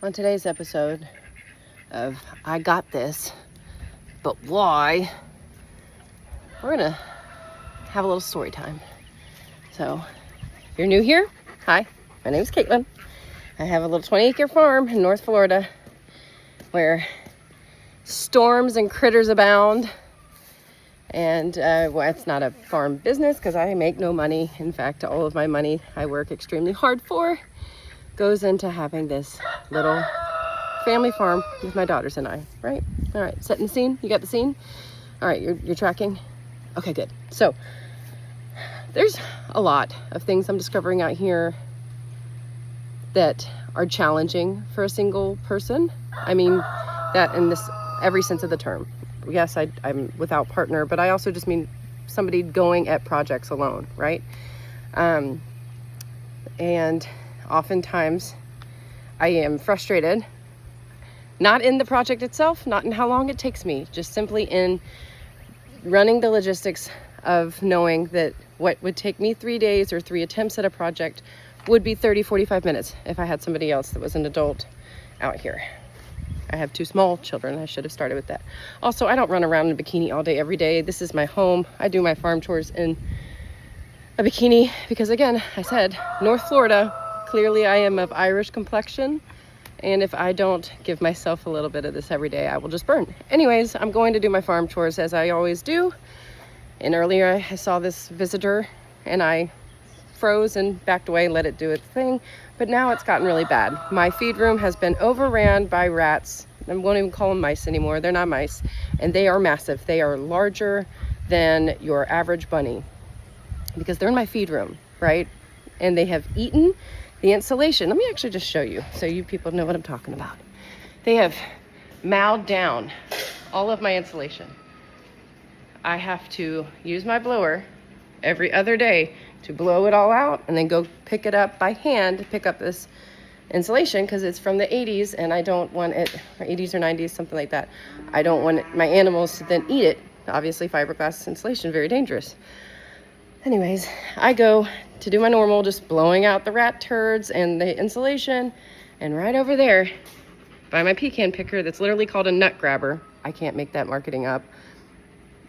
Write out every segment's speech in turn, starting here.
On today's episode of I Got This, but why? We're gonna have a little story time. So, if you're new here, hi, my name is Caitlin. I have a little 20-acre farm in North Florida where storms and critters abound. And well, it's not a farm business because I make no money. In fact, all of my money I work extremely hard for goes into having this little family farm with my daughters and I, right? All right, setting the scene. You got the scene? All right, you're tracking? Okay, good. So there's a lot of things I'm discovering out here that are challenging for a single person. I mean that in this every sense of the term. Yes, I'm without partner, but I also just mean somebody going at projects alone, right? And oftentimes I am frustrated, not in the project itself, not in how long it takes me, just simply in running the logistics of knowing that what would take me 3 days or 3 attempts at a project would be 30-45 minutes if I had somebody else that was an adult out here. I have 2 small children. I should have started with that. Also, I don't run around in a bikini all day, every day. This is my home. I do my farm chores in a bikini because, again, I said, North Florida, clearly I am of Irish complexion. And if I don't give myself a little bit of this every day, I will just burn. Anyways, I'm going to do my farm chores as I always do. And earlier I saw this visitor and I froze and backed away and let it do its thing. But now it's gotten really bad. My feed room has been overran by rats. I won't even call them mice anymore. They're not mice. And they are massive. They are larger than your average bunny because they're in my feed room, right? And they have eaten the insulation. Let me actually just show you so you people know what I'm talking about. They have mowed down all of my insulation. I have to use my blower every other day to blow it all out and then go pick it up by hand to pick up this insulation because it's from the 80s and I don't want it, or 80s or 90s, something like that. I don't want my animals to then eat it. Obviously, fiberglass insulation, very dangerous. Anyways, I go to do my normal, just blowing out the rat turds and the insulation, and right over there by my pecan picker that's literally called a nut grabber. I can't make that marketing up.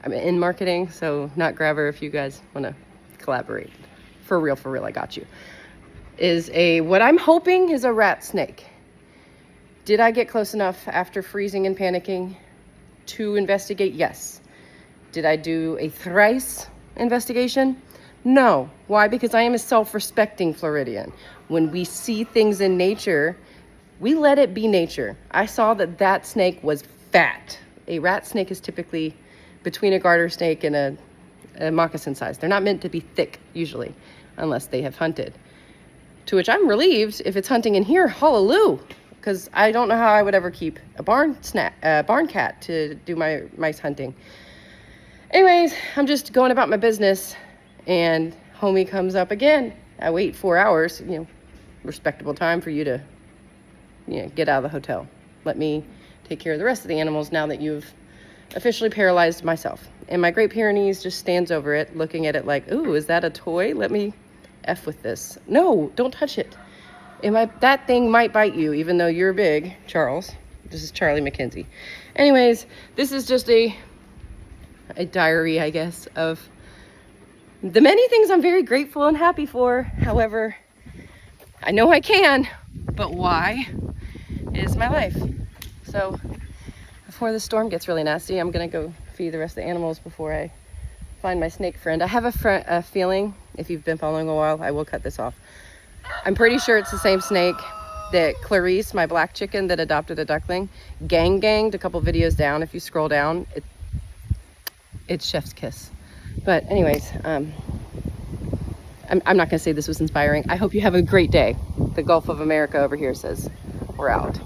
I'm in marketing, so nut grabber, if you guys want to collaborate. For real, I got you. Is what I'm hoping is a rat snake. Did I get close enough after freezing and panicking to investigate? Yes. Did I do a thrice investigation? No. Why? Because I am a self-respecting Floridian. When we see things in nature, we let it be nature. I saw that snake was fat. A rat snake is typically between a garter snake and a moccasin size. They're not meant to be thick usually, unless they have hunted. To which I'm relieved if it's hunting in here, hallelujah, because I don't know how I would ever keep a barn cat to do my mice hunting. Anyways, I'm just going about my business, and homie comes up again. I wait 4 hours, respectable time for you to, get out of the hotel. Let me take care of the rest of the animals now that you've officially paralyzed myself. And my Great Pyrenees just stands over it, looking at it like, ooh, is that a toy? Let me F with this. No, don't touch it. That thing might bite you, even though you're big, Charles. This is Charlie McKenzie. Anyways, this is just a diary, I guess, of the many things I'm very grateful and happy for. However, I know I can, but why is my life. So before the storm gets really nasty, I'm gonna go feed the rest of the animals before I find my snake friend. I have a feeling, if you've been following a while, I will cut this off. I'm pretty sure it's the same snake that Clarice, my black chicken that adopted a duckling, ganged a couple videos down. If you scroll down, it's chef's kiss. But anyways, I'm not gonna say this was inspiring. I hope you have a great day. The Gulf of America over here says we're out.